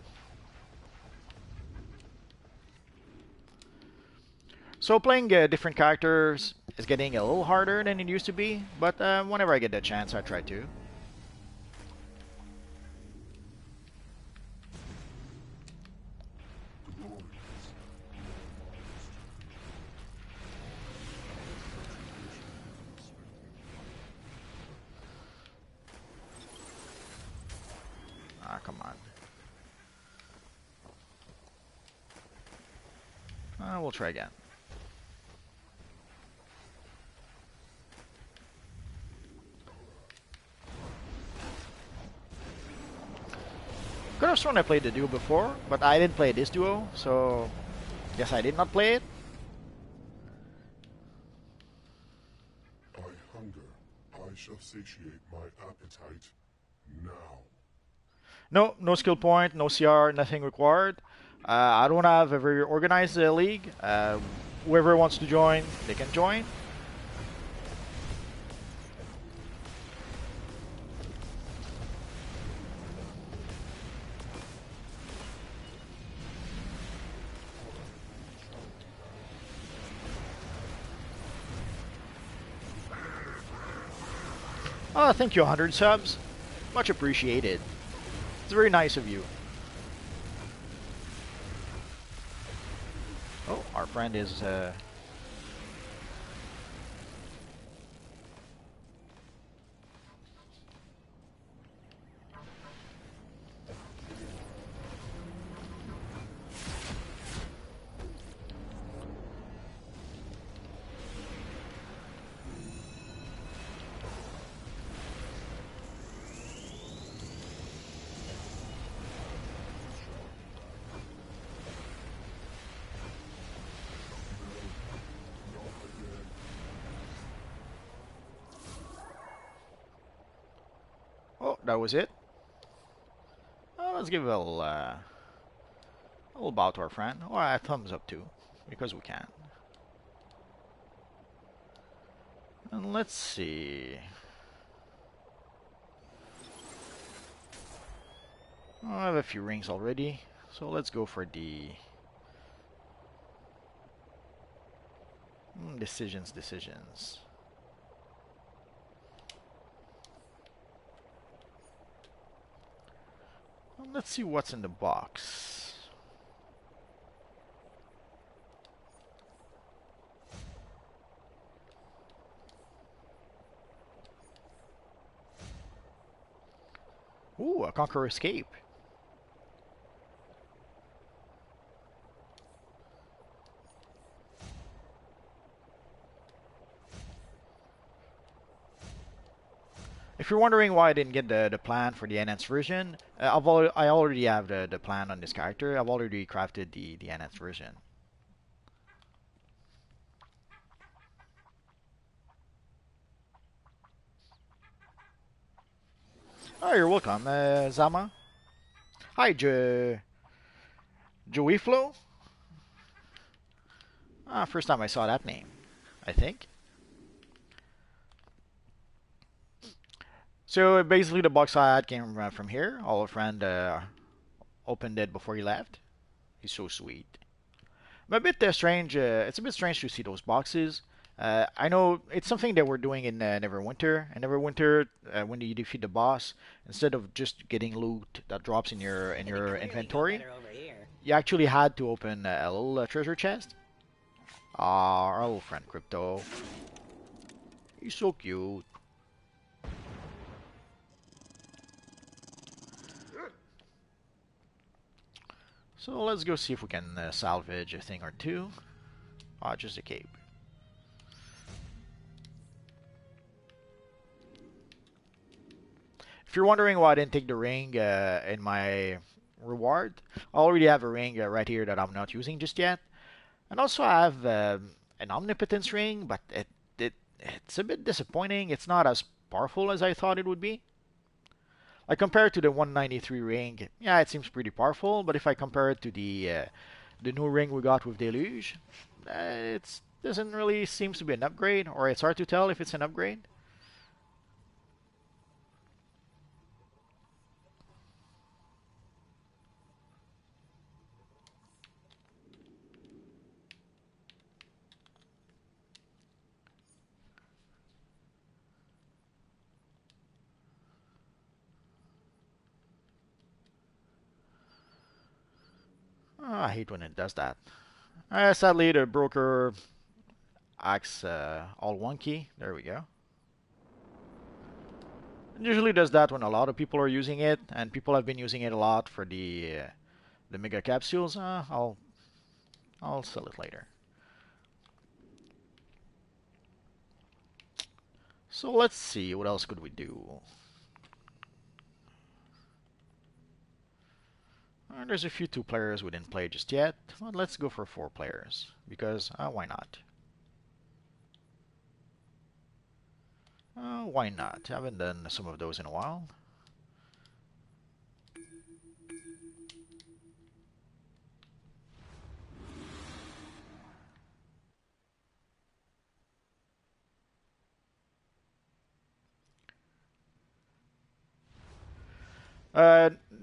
So playing different characters is getting a little harder than it used to be, but whenever I get the chance, I try to. Ah, come on. We'll try again. Could have sworn I played the duo before, but I didn't play this duo, so guess I did not play it. I hunger. I shall satiate my appetite now. No skill point, no CR, nothing required. I don't have a very organized league. Whoever wants to join, they can join. Oh, thank you, 100 subs. Much appreciated. It's very nice of you. Oh, our friend is oh, that was it. Let's give a little bow to our friend, or a thumbs up too, because we can. And let's see. Oh, I have a few rings already, so let's go for the decisions. Well, let's see what's in the box. Ooh, a Conqueror Escape. If you're wondering why I didn't get the plan for the enhanced version, I already have the plan on this character. I've already crafted the enhanced version. Oh, you're welcome, Zama. Hi, Joey Flo. Ah, first time I saw that name, I think. So basically, the box I had came from here. Our friend opened it before he left. He's so sweet. But a bit strange. It's a bit strange to see those boxes. I know it's something that we're doing in Neverwinter. In Neverwinter, when you defeat the boss, instead of just getting loot that drops in your inventory, you actually had to open a little treasure chest. Ah, our little friend Crypto. He's so cute. So let's go see if we can salvage a thing or two. Ah, just a cape. If you're wondering why I didn't take the ring in my reward, I already have a ring right here that I'm not using just yet. And also I have an omnipotence ring, but it's a bit disappointing. It's not as powerful as I thought it would be. Like compared to the 193 ring, yeah, it seems pretty powerful. But if I compare it to the new ring we got with Deluge, it doesn't really seems to be an upgrade, or it's hard to tell if it's an upgrade. Oh, I hate when it does that. Sadly, the broker acts all wonky. There we go. It usually does that when a lot of people are using it, and people have been using it a lot for the mega capsules. I'll sell it later. So let's see, what else could we do? There's a few 2 players we didn't play just yet. Well, let's go for 4 players, because why not? Why not? Haven't done some of those in a while.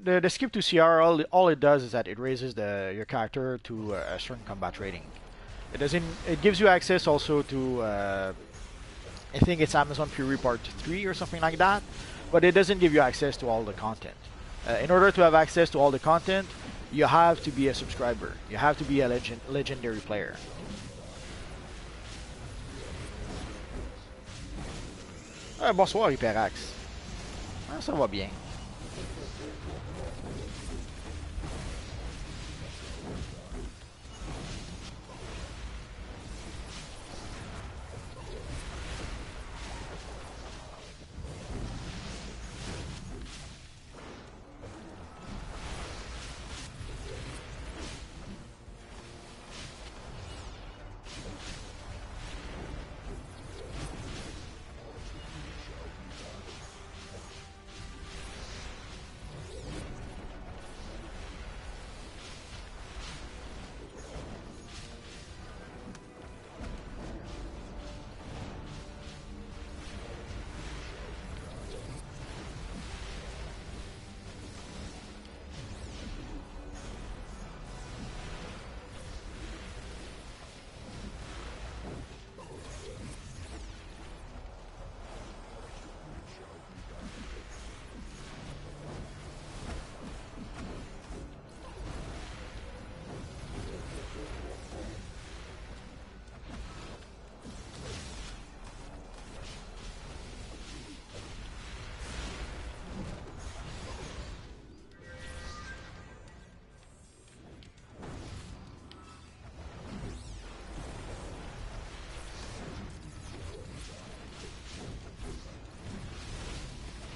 The skip to CR, all it does is that it raises your character to a certain combat rating. It doesn't. It gives you access also to I think it's Amazon Fury Part 3 or something like that, but it doesn't give you access to all the content. In order to have access to all the content, you have to be a subscriber. You have to be a legendary player. Bonsoir Hyperax. Ça va bien.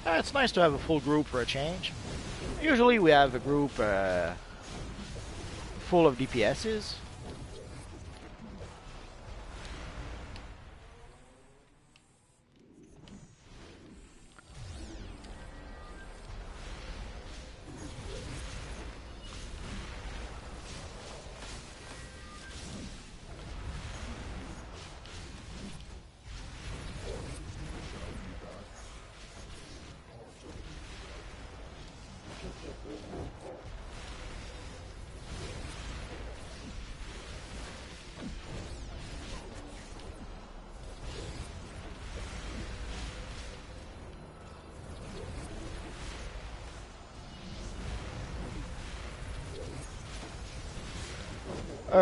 It's nice to have a full group for a change. Usually we have a group full of DPSs.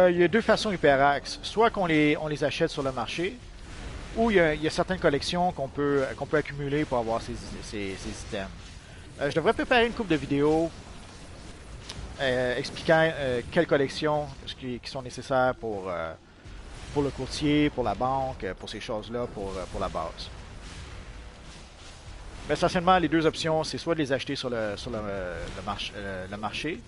Il y a deux façons Hyperaxe. Soit on les achète sur le marché, ou il y a certaines collections qu'on peut accumuler pour avoir ces items. Je devrais préparer une couple de vidéos expliquant quelles collections qui sont nécessaires pour le courtier, pour la banque, pour ces choses-là, pour la base. Mais essentiellement, les deux options, c'est soit de les acheter sur le marché,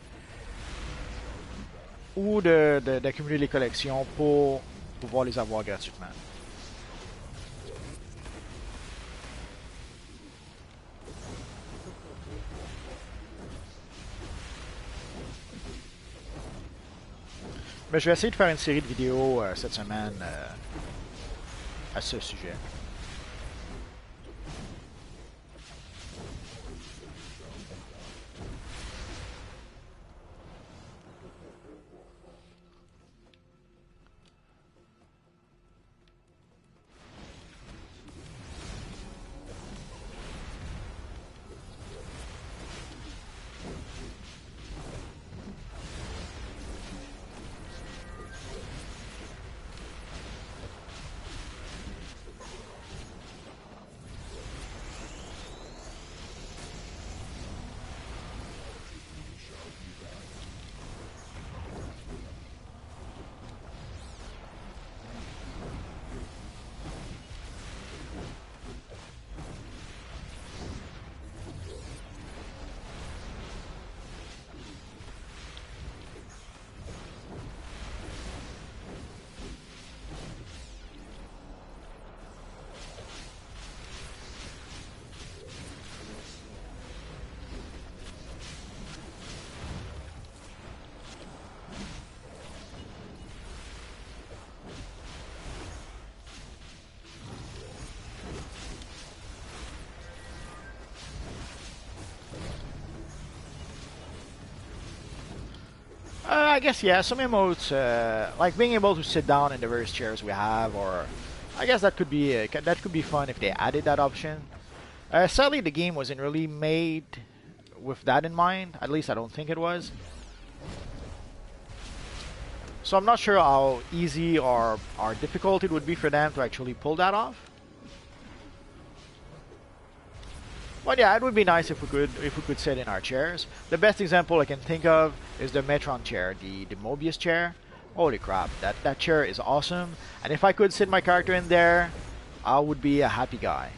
ou d'accumuler les collections pour pouvoir les avoir gratuitement. Mais je vais essayer de faire une série de vidéos cette semaine à ce sujet. I guess yeah, some emotes like being able to sit down in the various chairs we have, or I guess that could be fun if they added that option. Sadly, the game wasn't really made with that in mind. At least I don't think it was. So I'm not sure how easy or difficult it would be for them to actually pull that off. But yeah, it would be nice if we could sit in our chairs. The best example I can think of is the Metron chair, the Mobius chair. Holy crap, that chair is awesome. And if I could sit my character in there, I would be a happy guy.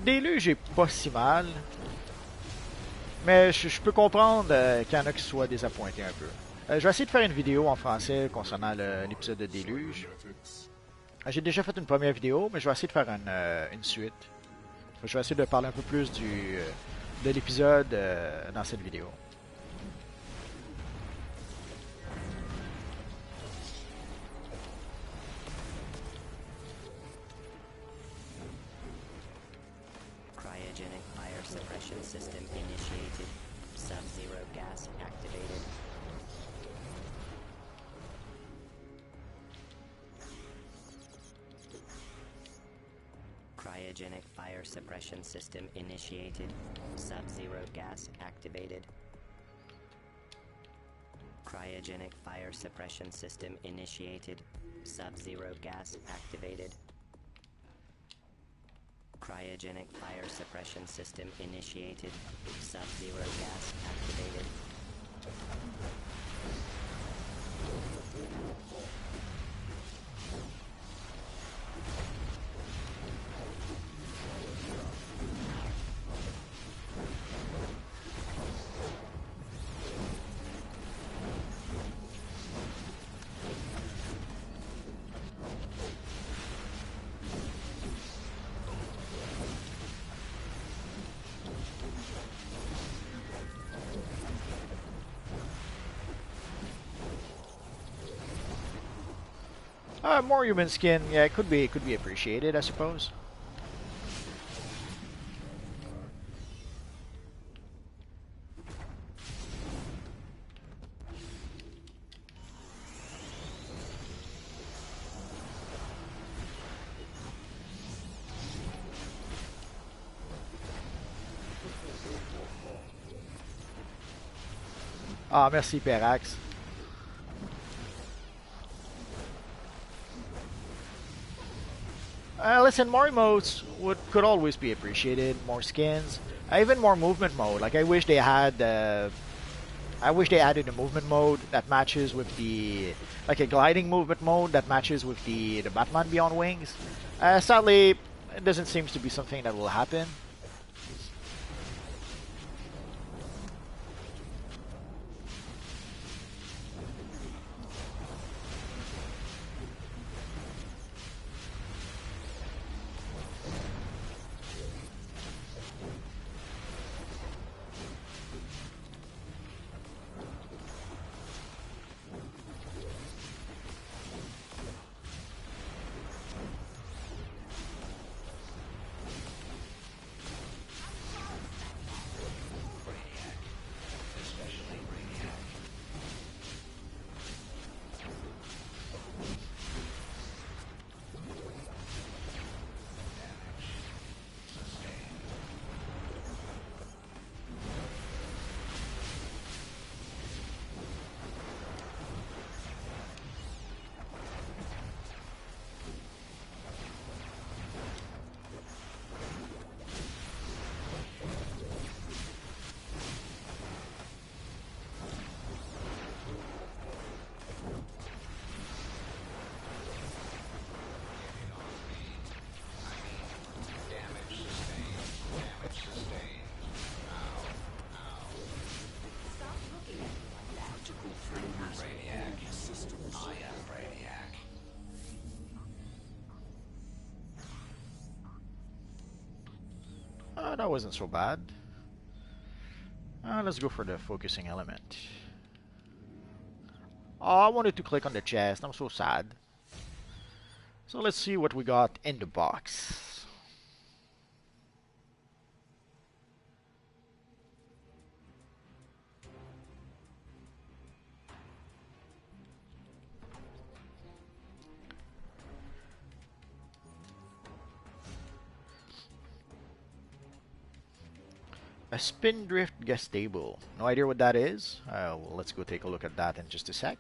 Déluge est pas si mal. Mais je peux comprendre qu'il y en a qui soient désappointés un peu. Je vais essayer de faire une vidéo en français concernant l'épisode de Déluge. J'ai déjà fait une première vidéo, mais je vais essayer de faire une suite. Je vais essayer de parler un peu plus de l'épisode dans cette vidéo. System initiated. Sub-zero gas activated. Cryogenic fire suppression system initiated. Sub-zero gas activated. Cryogenic fire suppression system initiated. Sub-zero gas activated. Cryogenic fire suppression system initiated. Sub-zero gas activated. More human skin, yeah, it could be appreciated, I suppose. Ah, merci Perax. Listen, more emotes could always be appreciated. More skins, even more movement mode. Like I wish they had. I wish they added a movement mode that matches with the like a gliding movement mode that matches with the Batman Beyond Wings. Sadly, it doesn't seem to be something that will happen. That wasn't so bad. Let's go for the focusing element. Oh, I wanted to click on the chest. I'm so sad. So let's see what we got in the box. A Spindrift guest table. No idea what that is. Well, let's go take a look at that in just a sec.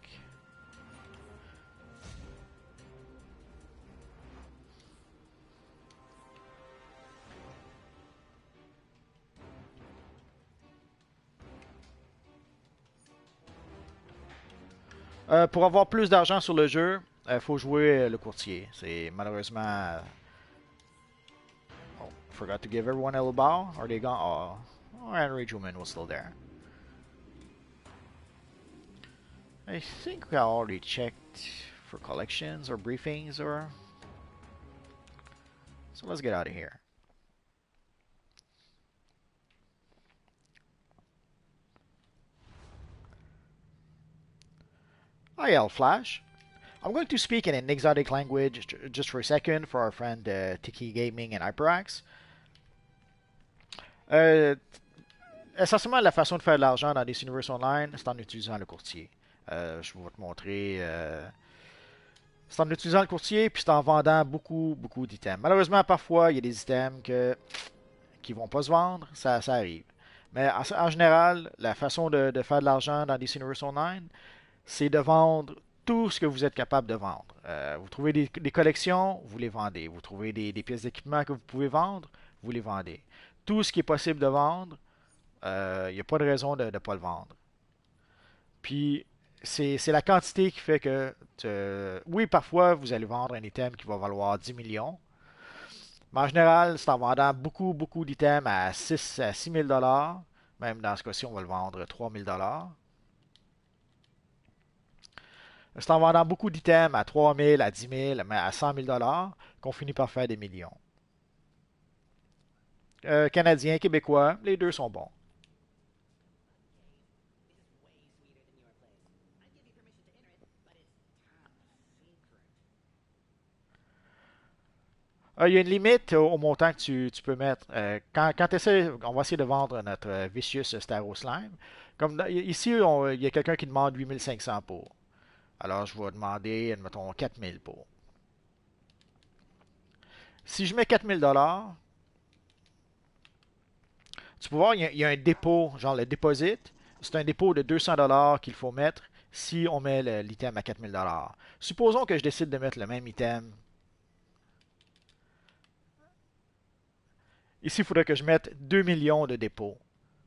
Pour avoir plus d'argent sur le jeu, faut jouer le courtier. C'est malheureusement... Oh, forgot to give everyone a little bow. Are they gone? Oh, and Rage Woman was still there. I think I already checked for collections or briefings or... So let's get out of here. Hi, Flash. I'm going to speak in an exotic language just for a second for our friend Tiki Gaming and HyperX. Essentiellement, la façon de faire de l'argent dans des Universe Online, c'est en utilisant le courtier. Je vais te montrer C'est en utilisant le courtier puis c'est en vendant beaucoup, beaucoup d'items. Malheureusement, parfois, il y a des items qui vont pas se vendre, ça arrive. Mais en général, la façon de faire de l'argent dans DC Universe Online, c'est de vendre tout ce que vous êtes capable de vendre. Vous trouvez des collections, vous les vendez. Vous trouvez des pièces d'équipement que vous pouvez vendre, vous les vendez. Tout ce qui est possible de vendre, il n'y a pas de raison de ne pas le vendre. Puis, c'est la quantité qui fait que, oui, parfois, vous allez vendre un item qui va valoir 10 millions. Mais en général, c'est en vendant beaucoup, beaucoup d'items à 6 000 dollars. Même dans ce cas-ci, on va le vendre 3 000 dollars. C'est en vendant beaucoup d'items à 3 000, à 10 000, mais à 100 000 dollars qu'on finit par faire des millions. Canadiens, Québécois, les deux sont bons. Il y a une limite au montant que tu peux mettre. Quand tu essaies, on va essayer de vendre notre Vicious Staro Slime. Comme ici, il y a quelqu'un qui demande 8500 pour. Alors, je vais demander, admettons, 4000 pour. Si je mets 4000 dollars, tu peux voir, il y a un dépôt, genre le deposit. C'est un dépôt de 200 dollars qu'il faut mettre si on met l'item à 4000 dollars. Supposons que je décide de mettre le même item. Ici, il faudrait que je mette 2 millions de dépôts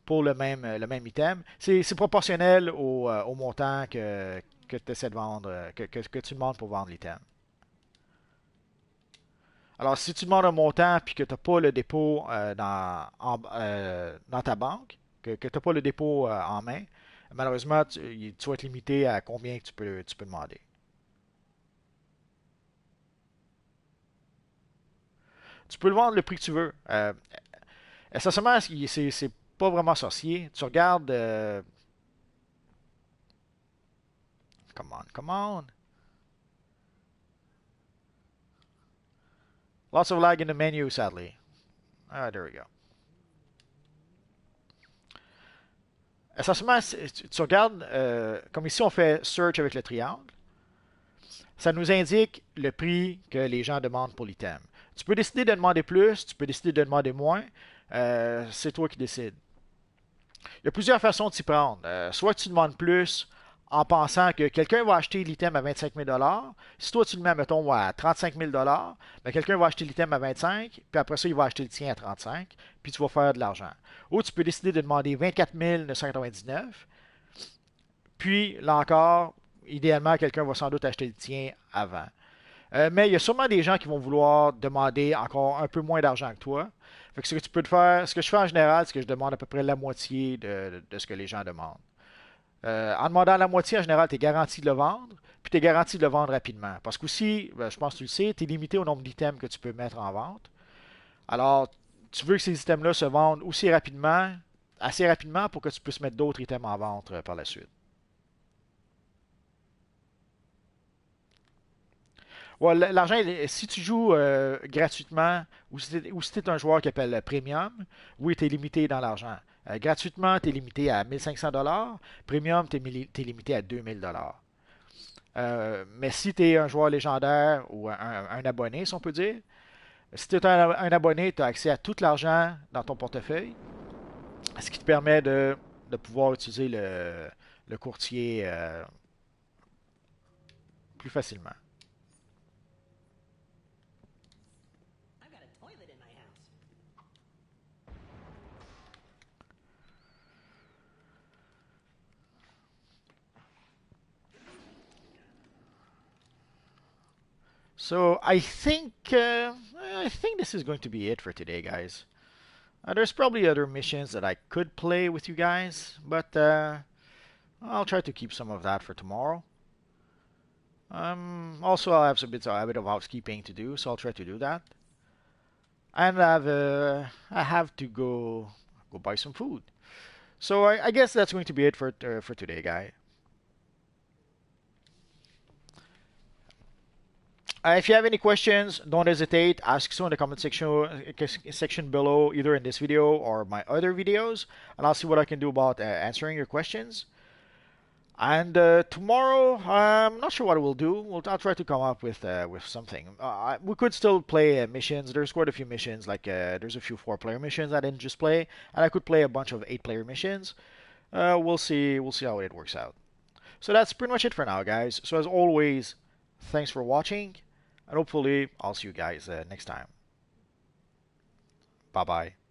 pour le même item. C'est proportionnel au montant que tu essaies de vendre, que tu demandes pour vendre l'item. Alors, si tu demandes un montant et que tu n'as pas le dépôt dans ta banque, que tu n'as pas le dépôt en main, malheureusement, tu vas être limité à combien tu peux demander. Tu peux le vendre le prix que tu veux. Essentiellement, c'est pas vraiment sorcier. Tu regardes. Come on, come on. Lots of lag in the menu, sadly. Ah, there we go. Essentiellement, tu regardes, comme ici on fait search avec le triangle, ça nous indique le prix que les gens demandent pour l'item. Tu peux décider de demander plus, tu peux décider de demander moins, c'est toi qui décides. Il y a plusieurs façons de s'y prendre. Soit tu demandes plus en pensant que quelqu'un va acheter l'item à 25 000 dollars. Si toi tu le mets, mettons, à 35 000 dollars, ben, quelqu'un va acheter l'item à 25, puis après ça, il va acheter le tien à 35, puis tu vas faire de l'argent. Ou tu peux décider de demander 24 999, puis là encore, idéalement, quelqu'un va sans doute acheter le tien avant. Mais il y a sûrement des gens qui vont vouloir demander encore un peu moins d'argent que toi. Fait que ce que tu peux te faire, ce que je fais en général, c'est que je demande à peu près la moitié de ce que les gens demandent. En demandant la moitié, en général, tu es garanti de le vendre, puis tu es garanti de le vendre rapidement. Parce qu'aussi, je pense que tu le sais, tu es limité au nombre d'items que tu peux mettre en vente. Alors, tu veux que ces items-là se vendent aussi rapidement, assez rapidement pour que tu puisses mettre d'autres items en vente par la suite. Ouais, l'argent, si tu joues gratuitement ou si tu es un joueur qui appelle Premium, oui, tu es limité dans l'argent. Gratuitement, tu es limité à 1500 dollars. Premium, tu es limité à 2000 dollars. Mais si tu es un joueur légendaire ou un abonné, si on peut dire, si tu es un abonné, tu as accès à tout l'argent dans ton portefeuille, ce qui te permet de pouvoir utiliser le courtier plus facilement. So I think this is going to be it for today, guys. There's probably other missions that I could play with you guys, but I'll try to keep some of that for tomorrow. Also, I have a bit of housekeeping to do, so I'll try to do that. And I have to go buy some food. So I guess that's going to be it for today, guys. If you have any questions, don't hesitate. Ask so in the comment section below, either in this video or my other videos, and I'll see what I can do about answering your questions. And tomorrow, I'm not sure what we'll do. I'll try to come up with something. We could still play missions. There's quite a few missions. Like there's a few 4-player missions I didn't just play, and I could play a bunch of 8-player missions. We'll see. We'll see how it works out. So that's pretty much it for now, guys. So as always, thanks for watching, and hopefully I'll see you guys next time. Bye bye.